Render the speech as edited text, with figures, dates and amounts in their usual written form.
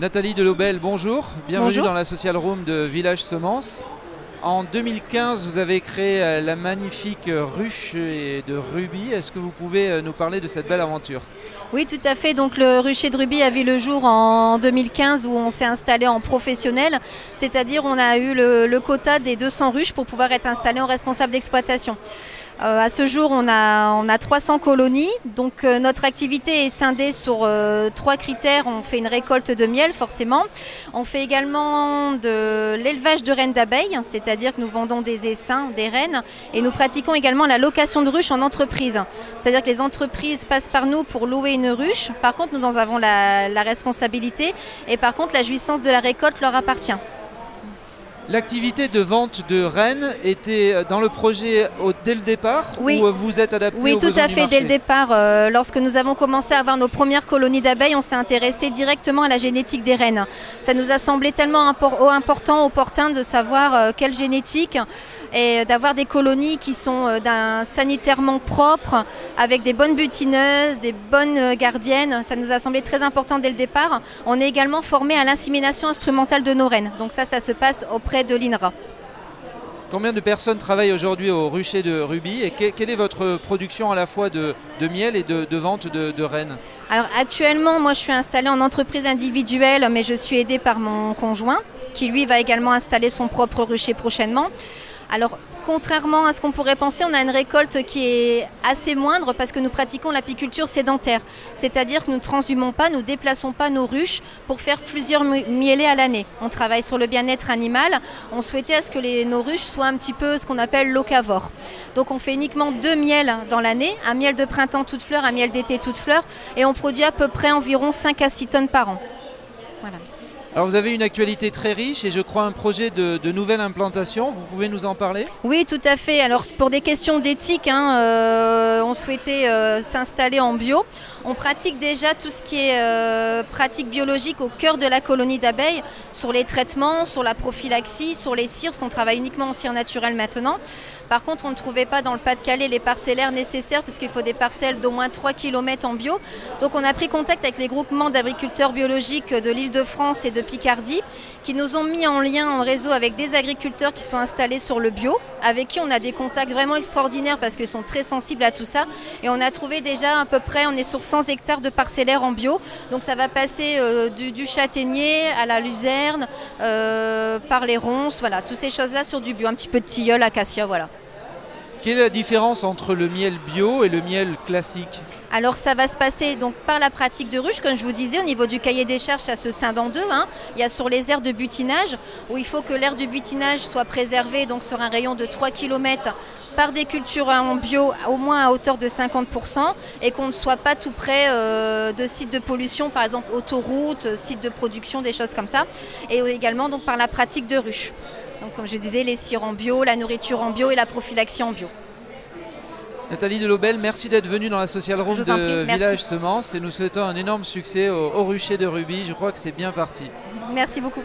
Nathalie Delobel, bonjour. Bienvenue Bonjour. dans la Social Room de Village Semences. En 2015, vous avez créé la magnifique ruche de rubis. Est-ce que vous pouvez nous parler de cette belle aventure? Oui, tout à fait. Donc le rucher de rubis a vu le jour en 2015 où on s'est installé en professionnel, c'est-à-dire on a eu le quota des 200 ruches pour pouvoir être installé en responsable d'exploitation. À ce jour, on a 300 colonies. Donc notre activité est scindée sur 3 critères. On fait une récolte de miel, forcément. On fait également de l'élevage de reines d'abeilles, c'est-à-dire que nous vendons des essaims, des reines, et nous pratiquons également la location de ruches en entreprise. C'est-à-dire que les entreprises passent par nous pour louer une ruche. Par contre, nous en avons la responsabilité, et par contre, la jouissance de la récolte leur appartient. L'activité de vente de rennes était dans le projet dès le départ, oui. Ou vous êtes adapté Oui, aux tout besoins à du fait. marché? Dès le départ, lorsque nous avons commencé à avoir nos premières colonies d'abeilles, on s'est intéressé directement à la génétique des rennes. Ça nous a semblé tellement important, opportun de savoir quelle génétique et d'avoir des colonies qui sont sanitairement propres, avec des bonnes butineuses, des bonnes gardiennes. Ça nous a semblé très important dès le départ. On est également formé à l'insémination instrumentale de nos rennes. Donc ça se passe auprès de l'INRA. Combien de personnes travaillent aujourd'hui au rucher de rubis et quelle est votre production à la fois de miel et de vente de rennes? Alors actuellement, moi je suis installée en entreprise individuelle, mais je suis aidée par mon conjoint qui lui va également installer son propre rucher prochainement. Alors, contrairement à ce qu'on pourrait penser, on a une récolte qui est assez moindre parce que nous pratiquons l'apiculture sédentaire. C'est-à-dire que nous ne transhumons pas, nous ne déplaçons pas nos ruches pour faire plusieurs mielés à l'année. On travaille sur le bien-être animal. On souhaitait à ce que nos ruches soient un petit peu ce qu'on appelle locavores. Donc on fait uniquement 2 miels dans l'année, un miel de printemps toute fleur, un miel d'été toute fleur, et on produit à peu près environ 5 à 6 tonnes par an. Voilà. Alors vous avez une actualité très riche et je crois un projet de nouvelle implantation, vous pouvez nous en parler? Oui, tout à fait. Alors pour des questions d'éthique, on souhaitait s'installer en bio. On pratique déjà tout ce qui est pratique biologique au cœur de la colonie d'abeilles, sur les traitements, sur la prophylaxie, sur les cires, parce qu'on travaille uniquement en cire naturelle maintenant. Par contre, on ne trouvait pas dans le Pas-de-Calais les parcellaires nécessaires parce qu'il faut des parcelles d'au moins 3 km en bio. Donc on a pris contact avec les groupements d'agriculteurs biologiques de l'Île-de-France et de Picardie qui nous ont mis en lien, en réseau avec des agriculteurs qui sont installés sur le bio, avec qui on a des contacts vraiment extraordinaires parce qu'ils sont très sensibles à tout ça. Et on a trouvé déjà à peu près, on est sur 100 hectares de parcellaires en bio. Donc ça va passer du châtaignier à la luzerne, par les ronces, voilà, toutes ces choses-là sur du bio, un petit peu de tilleul, acacia, voilà. Quelle est la différence entre le miel bio et le miel classique? Alors ça va se passer donc par la pratique de ruche, comme je vous disais, au niveau du cahier des charges, ça se scinde en deux. Il y a sur les aires de butinage, où il faut que l'aire de butinage soit préservée donc sur un rayon de 3 km par des cultures en bio, au moins à hauteur de 50%, et qu'on ne soit pas tout près de sites de pollution, par exemple autoroutes, sites de production, des choses comme ça. Et également donc par la pratique de ruche. Donc comme je disais, les cires en bio, la nourriture en bio et la prophylaxie en bio. Nathalie Delobel, merci d'être venue dans la Social Room de Village Semences et nous souhaitons un énorme succès au rucher de rubis. Je crois que c'est bien parti. Merci beaucoup.